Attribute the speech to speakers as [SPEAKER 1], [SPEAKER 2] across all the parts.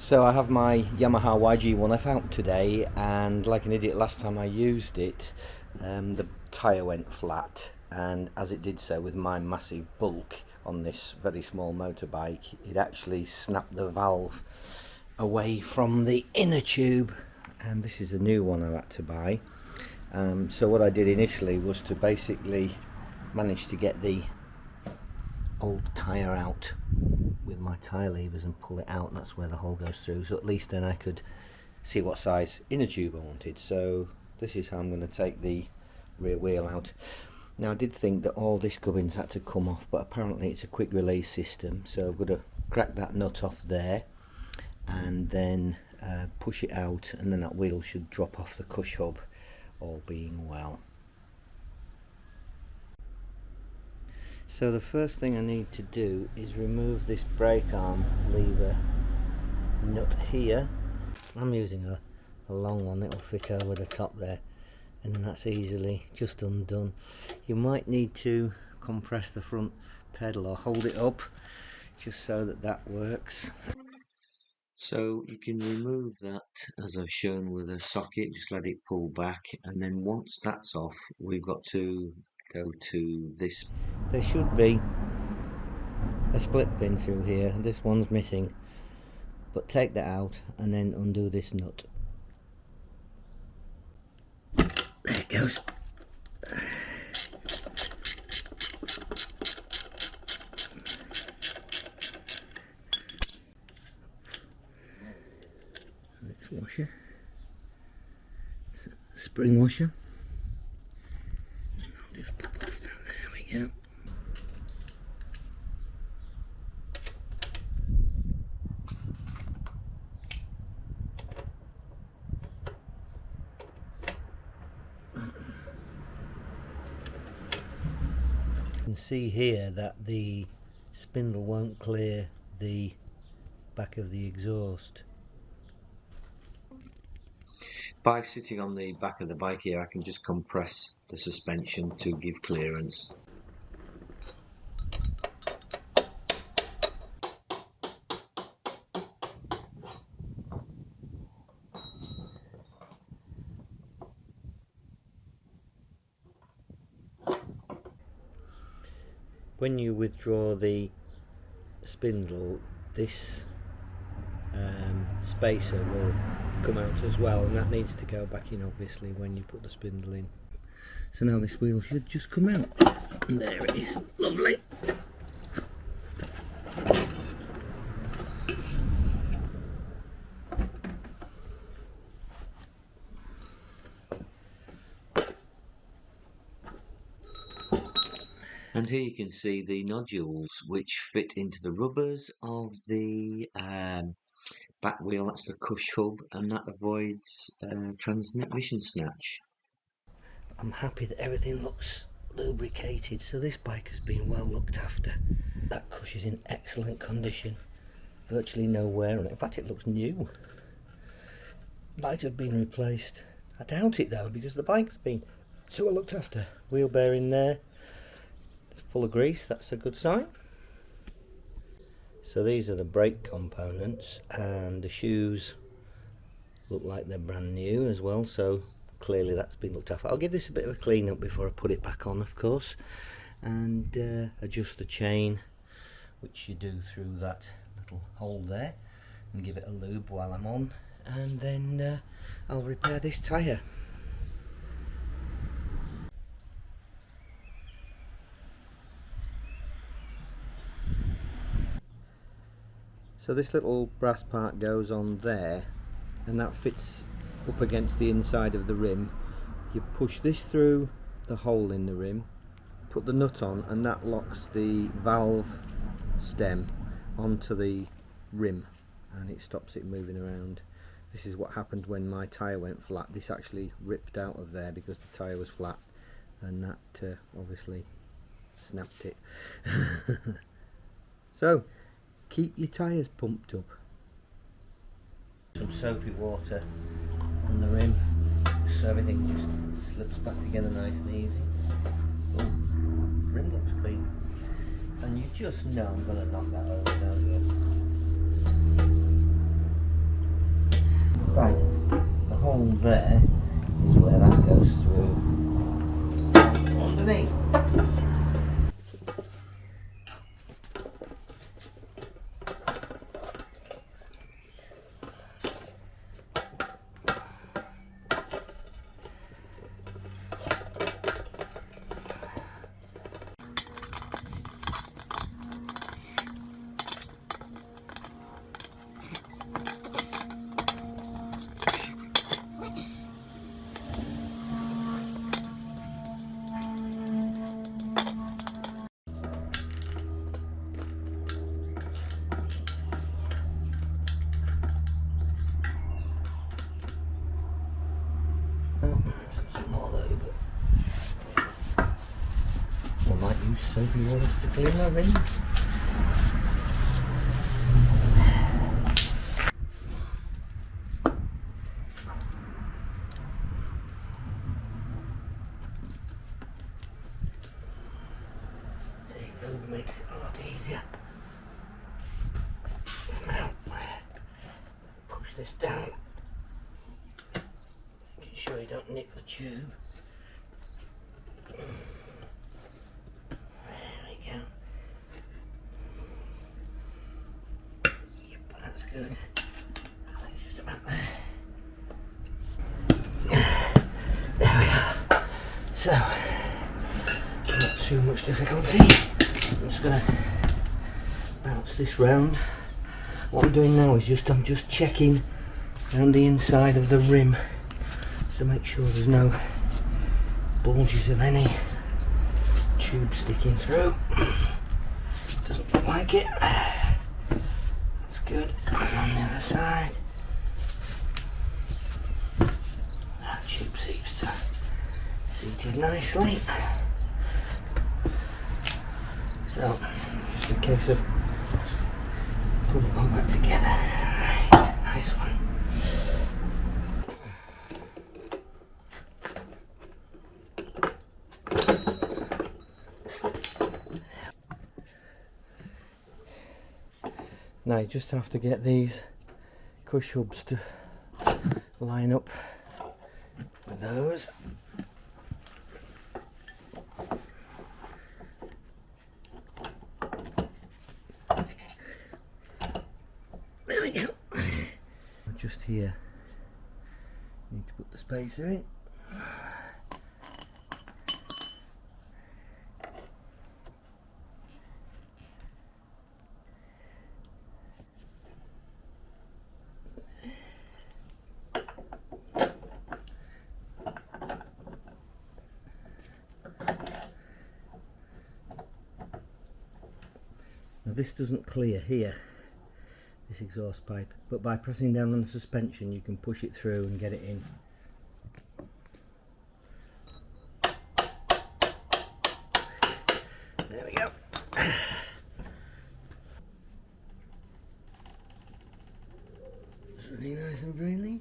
[SPEAKER 1] So I have my Yamaha YG1 out today, and like an idiot last time I used it, the tyre went flat, and as it did so with my massive bulk on this very small motorbike, it actually snapped the valve away from the inner tube, and this is a new one I had to buy. So what I did initially was to basically manage to get the old tyre out with my tyre levers and pull it out, and that's where the hole goes through, so at least then I could see what size inner tube I wanted. So this is how I'm going to take the rear wheel out. Now I did think that all this gubbins had to come off, but apparently it's a quick release system, so I'm going to crack that nut off there and then push it out, and then that wheel should drop off the cush hub, all being well. So the first thing I need to do is remove this brake arm lever nut here. I'm using a long one, it'll fit over the top there, and that's easily just undone. You might need to compress the front pedal or hold it up just so that that works. So you can remove that as I've shown with a socket, just let it pull back, and then once that's off we've got to go to this. There should be a split pin through here, this one's missing, but take that out and then undo this nut. There it goes. Next washer, it's a spring washer. I'll just pop off now. There we go. You can see here that the spindle won't clear the back of the exhaust. By sitting on the back of the bike here, I can just compress the suspension to give clearance. When you withdraw the spindle, this spacer will come out as well, and that needs to go back in obviously when you put the spindle in. So now this wheel should just come out, and there it is, lovely. And here you can see the nodules which fit into the rubbers of the back wheel, that's the cush hub, and that avoids transmission snatch. I'm happy that everything looks lubricated, so this bike has been well looked after. That cush is in excellent condition, virtually no wear on it. In fact, it looks new. Might have been replaced. I doubt it though, because the bike's been so well looked after. Wheel bearing there, full of grease, that's a good sign. So these are the brake components, and the shoes look like they're brand new as well, so clearly that's been looked after. I'll give this a bit of a clean up before I put it back on, of course, and adjust the chain, which you do through that little hole there, and give it a lube while I'm on, and then I'll repair this tyre. So this little brass part goes on there, and that fits up against the inside of the rim. You push this through the hole in the rim, put the nut on, and that locks the valve stem onto the rim, and it stops it moving around. This is what happened when my tyre went flat. This actually ripped out of there because the tyre was flat, and that obviously snapped it. So keep your tyres pumped up. Some soapy water on the rim so everything just slips back together nice and easy. Oh, rim looks clean. And you just know I'm going to knock that over, don't you? Right, the hole there is where that goes through underneath. Some more lube. I might use soapy water to clean my ring. See, lube makes it a lot easier. Now, push this down. Making sure you don't nick the tube. Good. Just about there. There we are. So, not too much difficulty. I'm just going to bounce this round. What I'm doing now is I'm just checking around the inside of the rim to make sure there's no bulges of any tube sticking through. Doesn't look like it. That's good. And on the other side, that tube seems to seated nicely. So, just a case of putting it all back together. Right, nice one. Now you just have to get these cush hubs to line up with those. There we go. Just here, need to put the spacer in. Now this doesn't clear here, this exhaust pipe, but by pressing down on the suspension you can push it through and get it in. There we go. It's really nice and friendly.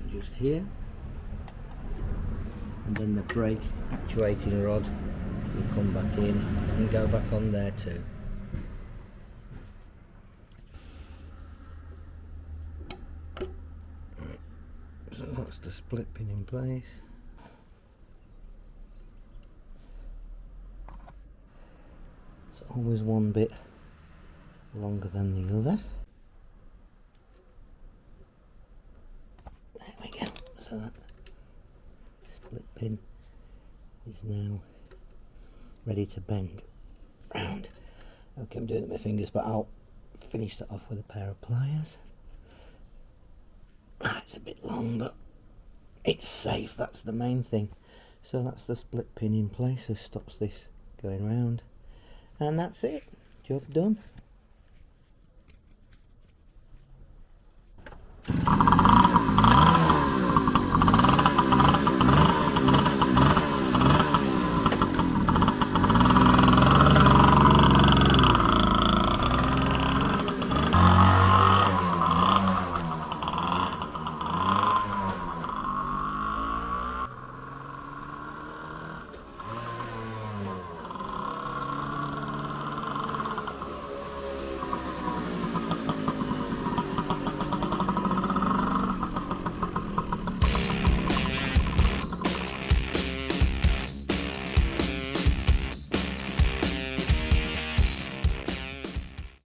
[SPEAKER 1] Just here, and then the brake actuating rod will come back in and go back on there too. Right. So that's the split pin in place. It's always one bit longer than the other. So that split pin is now ready to bend round. Okay, I'm doing it with my fingers, but I'll finish that off with a pair of pliers. It's a bit long, but it's safe, that's the main thing. So that's the split pin in place, so stops this going round. And that's it, job done.